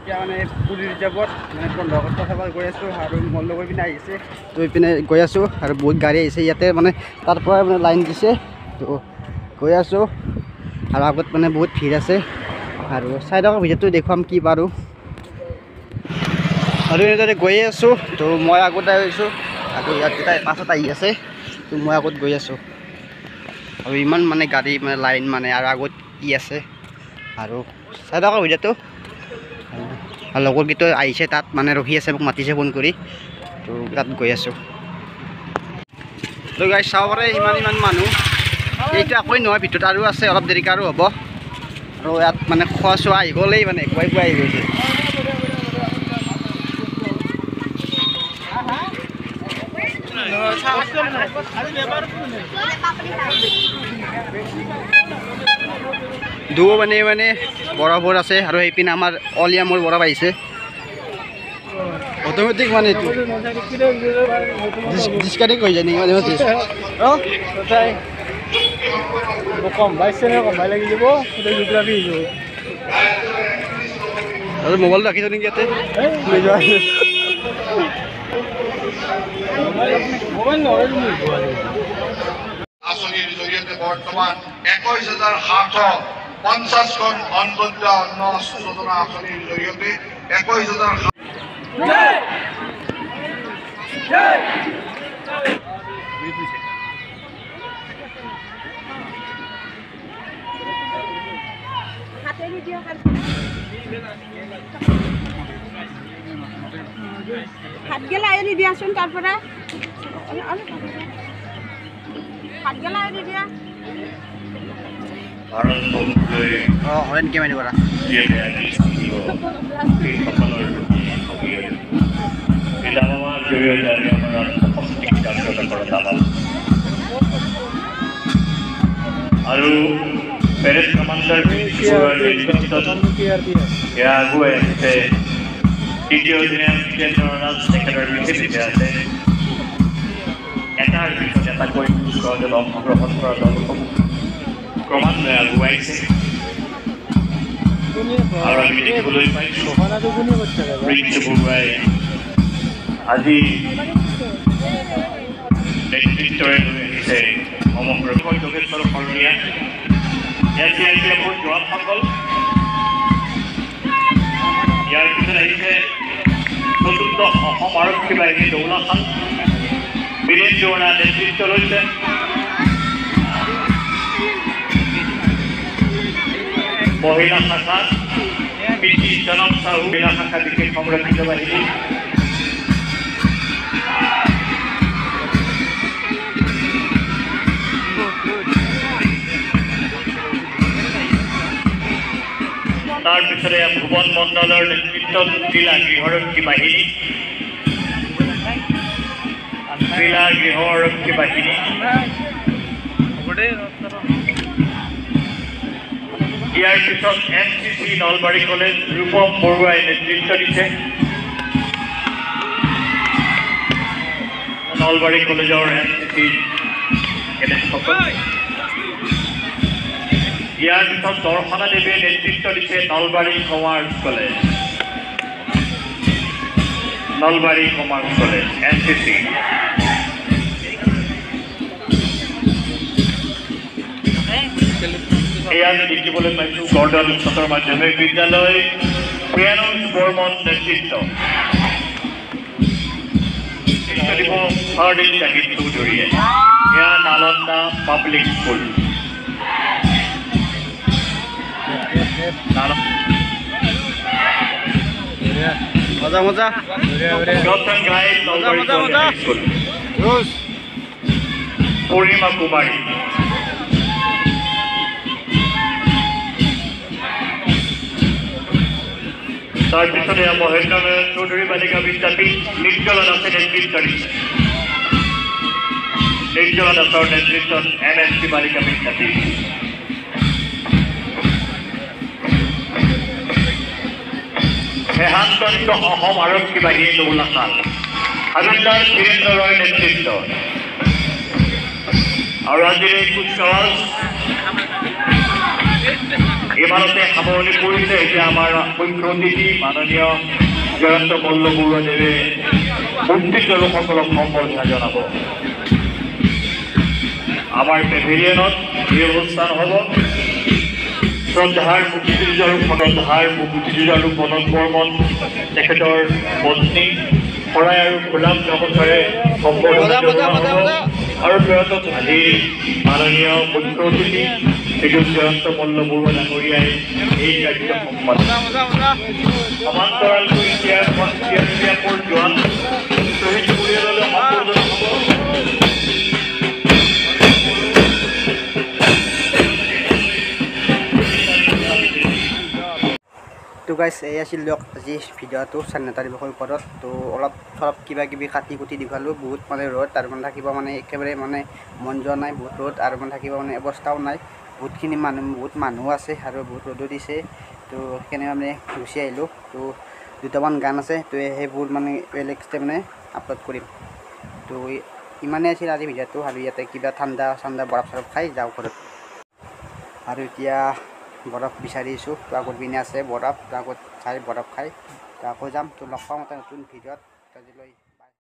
এতিয়া মানে পুৰী ৰিজাৰ্ভত মানে 15 আগষ্ট চাব গৈ আছোঁ আৰু মোৰ লগৰ পিনে আহিছে তো এইপিনে গৈ আছোঁ আৰু বহুত গাড়ী আহিছে ইয়াতে মানে তাৰ পৰা মানে লাইন দিছে তো গৈ আছোঁ আৰু আগত মানে বহুত ভিৰ আছে আৰু চাই থাকক ভিডিঅ'টো দেখুৱাম কি পাৰোঁ আৰু এনেদৰে গৈয়ে আছোঁ তো মই আগত আহিছোঁ আৰু ইয়াত এটা পাছত আহি আছে তো মই আগত গৈ আছোঁ আৰু ইমান মানে গাড়ী মানে লাইন মানে আৰু আগত কি আছে আৰু চাই থাকক ভিডিঅ'টো আৰু লগৰকেইটা আহিছে তাত মানে ৰখি আছে মোক মাতিছে ফোন কৰি তো তাত গৈ আছোঁ তো গাইজ চাব পাৰে ইমান মানুহ এইটো একোৱেই নহয় ভিতৰত আৰু আছে অলপ দেৰিকৈ আৰু হ'ব আৰু ইয়াত মানে খোৱা চোৱা আহি গ'লেই মানে খুৱাই আহি গৈছে দুও মানে বৰফবোৰ আছে আৰু সেইপিনে আমাৰ অলিয়ামৰ বৰফ আহিছে অট'মেটিক মানে এইটো ডিছকানেক্ট হৈ যায় নেকি মানে কমাই লাগি যাব আৰু মোবাইলটো ৰাখিছোঁ নেকি ইয়াতে আঁচনিৰ জৰিয়তে বৰ্তমান 21,750খন অন্নপূৰ্ণ অন্ন যোজনা আঁচনিৰ জৰিয়তে 21,000 হাত গেলা এৰি দিয়াচোন তাৰ পৰা হাত গেলা এৰি দিয়া হৰেণ কেমেনি কৰা আৰু পেৰেড কমাণ্ডাৰ আগুৱাই আহিছে তৃতীয় দিনে জেনেৰেল বিশেষে আছে এটাৰ পিছত এটাকৈ দল অংশগ্ৰহণ কৰা দলসমূহ ক্ৰমান্বয়ে আগুৱাইছে আৰু আমি দেখিবলৈ পাইছোঁ প্ৰিন্স বৰুৱাই আজি নেতৃত্বৰে লৈ আহিছে সমগ্ৰ যোগেশ্বৰ শৰণীয়া জোৱানসকল ইয়াৰ পিছত আহিছে চতুৰ্থ অসম আৰক্ষী বাহিনী দৌলাখাল বীৰেন জোৱানা নেতৃত্ব লৈছে মহিলা শাখা পিটি জনক চাহু মহিলা শাখা বিশেষ সংৰক্ষিত বাহিনী তাৰ পিছতে ভুৱন মণ্ডলৰ নেতৃত্বত জিলা গৃহৰক্ষী বাহিনী ইয়াৰ পিছত NCC নলবাৰী কলেজ ৰূপম বৰুৱাই নেতৃত্ব দিছে নলবাৰী কলেজৰ NCC কেডেটসকল ইয়াৰ পিছত দৰ্শনা দেৱে নেতৃত্ব দিছে নলবাৰী কমাৰ্চ কলেজ NCC এয়া দেখিবলৈ পাইছোঁ গৰ্ডন উচ্চতৰ মাধ্যমিক বিদ্যালয় প্ৰিয়ানন্দ বৰ্মন নেতৃত্ব দিব ফাৰ্ডিন জাহিদ চৌধুৰীয়ে এয়া নালন্দা পাব্লিক স্কুল মজা পূৰ্ণিমা কুমাৰী তাৰ পিছতে মহেন্দ্ৰ নাৰায়ণ চৌধুৰী বালিকা বিদ্যাপীঠ নিৰ্জলা দাসে নেতৃত্ব দিছে নিৰ্জলা দাসৰ নেতৃত্বত MSC বালিকা বিদ্যাপীঠ হেহান্তন্ত অসম আৰক্ষী বাহিনী দৌলাখাল হাবিলদাৰ ধীৰেন্দ্ৰ ৰয় নেতৃত্ব আৰু আজিৰ এই কুচকাৱাজ ইমানতে সামৰণি পৰিছে এতিয়া আমাৰ মুখ্য অতিথি মাননীয় জয়ন্ত মল্ল বৰুৱাদেৱে মুক্তিত লোকসকলক সম্বৰ্ধনা জনাব আমাৰ পেভিলিয়নত এই অনুষ্ঠান হ'ব শ্ৰদ্ধাৰ মুক্তিযুঁজাৰু মদন বৰ্মন তেখেতৰ পত্নী শৰাই আৰু গোলাম নগৰে সম্বৰ্ধনা জনোৱা হ'ব আৰু প্ৰয়াত আজিৰ মাননীয় মুখ্য অতিথি শ্ৰীযুত জয়ন্ত মল্ল বৰুৱা ডাঙৰীয়াই এই কাৰ্যক্ৰম সমান্তৰালকৈ তিয়াৰ জোৱান শ্বহীদ পৰিয়াললৈ সম্বৰ্ধনা হ'ব তো গাইছ এই আছিল দিয়ক আজি ভিডিঅ'টো স্বাধীনতা দিৱসৰ ওপৰত তো অলপ চলপ কিবা কিবি কাটি কুটি দেখালোঁ বহুত মানে ৰ'দ আৰু মানে থাকিব মানে একেবাৰে মানে মন যোৱা নাই বহুত ৰ'দ আৰু মানে থাকিব মানে অৱস্থাও নাই বহুত মানুহ আছে আৰু বহুত ৰ'দো দিছে তো সেইকাৰণে মানে গুচি আহিলোঁ তো দুটামান গান আছে তো সেইবোৰ মানে নেক্সট মানে আপলোড কৰিম তো ইমানেই আছিল আজি ভিডিঅ'টো আৰু ইয়াতে কিবা ঠাণ্ডা বৰফ চৰফ খাই যাওঁ ঘৰত আৰু এতিয়া বৰফ বিচাৰিছোঁ তো আগত পিনে আছে বৰফ তো আগত চাই বৰফ খাই তো আকৌ যাম তো লগ পাম এটা নতুন ভিডিঅ'ত আজিলৈ